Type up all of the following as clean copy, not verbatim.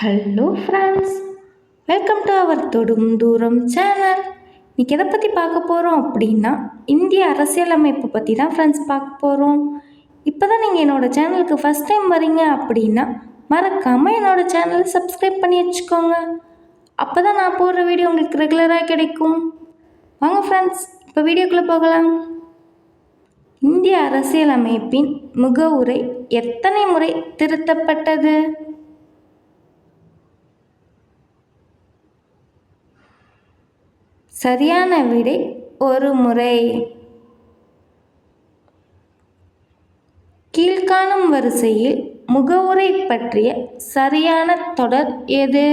Hello friends, welcome to our தொடும் தூரம் channel. இன்றைக்கி எதை பற்றி பார்க்க போகிறோம் அப்படின்னா, இந்திய அரசியலமைப்பு பற்றி தான் ஃப்ரெண்ட்ஸ் பார்க்க போகிறோம். இப்போ தான் நீங்கள் என்னோடய சேனலுக்கு ஃபஸ்ட் டைம் வரீங்க அப்படின்னா மறக்காமல் என்னோடய சேனலை சப்ஸ்கிரைப் பண்ணி வச்சுக்கோங்க. அப்போ தான் நான் போடுற வீடியோ உங்களுக்கு ரெகுலராக கிடைக்கும். வாங்க ஃப்ரெண்ட்ஸ், இப்போ வீடியோக்குள்ளே போகலாம். இந்திய அரசியலமைப்பின் முகவுரை எத்தனை முறை திருத்தப்பட்டது? சரியான விடை ஒரு முறை. கீழ்காணும் வரிசையில் முகவுரை பற்றிய சரியான தொடர் எது?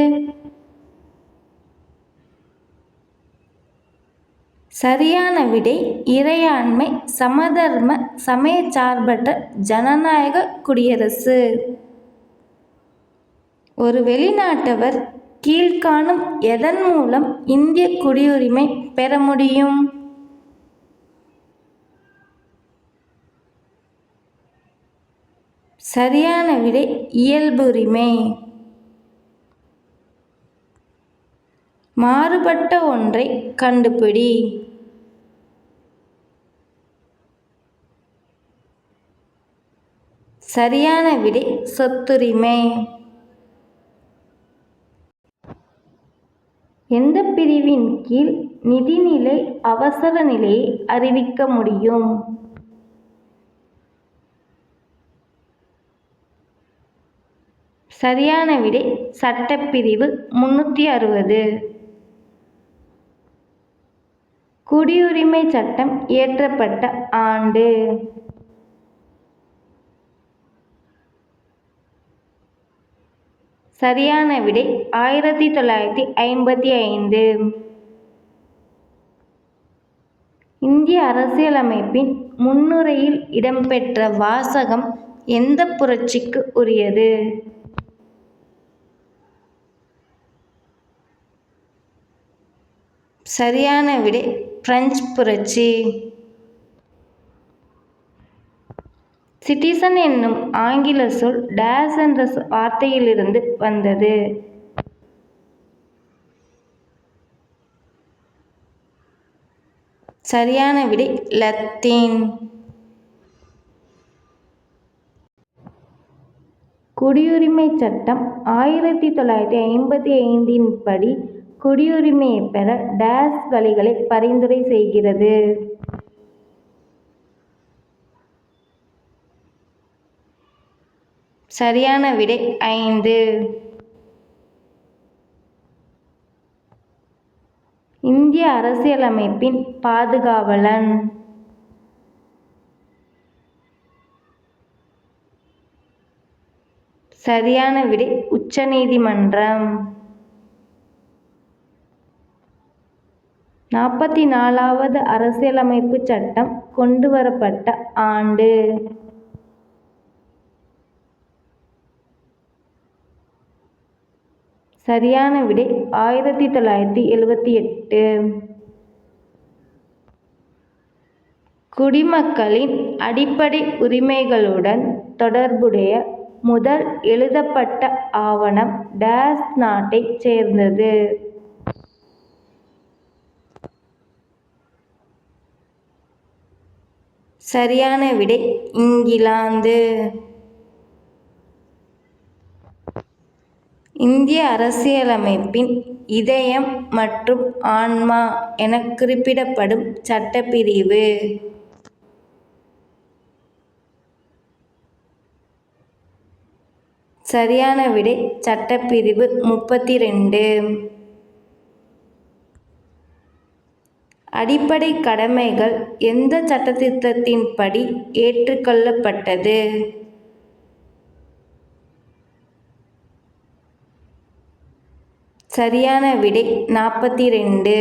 சரியான விடை இறையாண்மை, சமதர்ம, சமயச்சார்பற்ற ஜனநாயக குடியரசு. ஒரு வெளிநாட்டவர் கீழ்காணும் எதன் மூலம் இந்திய குடியுரிமை பெற முடியும்? சரியான விடை இயல்புரிமை. மாறுபட்ட ஒன்றை கண்டுபிடி. சரியான விடை சொத்துரிமை. எந்த பிரிவின் கீழ் நிதிநிலை அவசர நிலையை அறிவிக்க முடியும்? சரியான விடை சட்டப்பிரிவு 360. குடியுரிமை சட்டம் இயற்றப்பட்ட ஆண்டு? சரியான விடை 1955. இந்திய அரசியலமைப்பின் முன்னுரையில் இடம்பெற்ற வாசகம் எந்த புரட்சிக்கு உரியது? சரியான விடை பிரெஞ்சு புரட்சி. சிட்டிசன் என்னும் ஆங்கில சொல் டேஸ் என்ற வார்த்தையிலிருந்து வந்தது? சரியான விடை லத்தீன். குடியுரிமை சட்டம் 1955 படி குடியுரிமையை பெற டேஸ் வழிகளை பரிந்துரை செய்கிறது? சரியான விடை 5. இந்திய அரசியலமைப்பின் பாதுகாவலன்? சரியான விடை உச்சநீதிமன்றம். 44வது அரசியலமைப்பு சட்டம் கொண்டுவரப்பட்ட ஆண்டு? சரியான விடை 1978. குடிமக்களின் அடிப்படை உரிமைகளுடன் தொடர்புடைய முதல் எழுதப்பட்ட ஆவணம் டேஸ் நாட்டைச் சேர்ந்தது? சரியான விடை இங்கிலாந்து. இந்திய அரசியலமைப்பின் இதயம் மற்றும் ஆன்மா என குறிப்பிடப்படும் சட்டப்பிரிவு? சரியான விடை சட்டப்பிரிவு 32. அடிப்படை கடமைகள் எந்த சட்டத்திட்டத்தின்படி ஏற்றுக்கொள்ளப்பட்டது? சரியான விடை 42.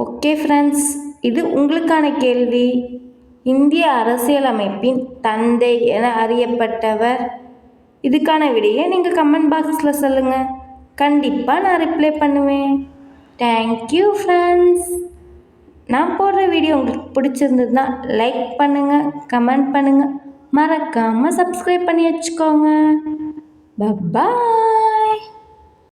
ஓகே ஃப்ரெண்ட்ஸ், இது உங்களுக்கான கேள்வி. இந்திய அரசியலமைப்பின் தந்தை என அறியப்பட்டவர்? இதுக்கான விடையை நீங்கள் கமெண்ட் பாக்ஸில் சொல்லுங்கள். கண்டிப்பாக நான் ரிப்ளை பண்ணுவேன். Thank you friends. நான் போடுற வீடியோ உங்களுக்கு பிடிச்சிருந்ததுன்னா லைக் பண்ணுங்கள், கமெண்ட் பண்ணுங்கள், மறக்காமல் சப்ஸ்கிரைப் பண்ணி வச்சுக்கோங்க. பாய்.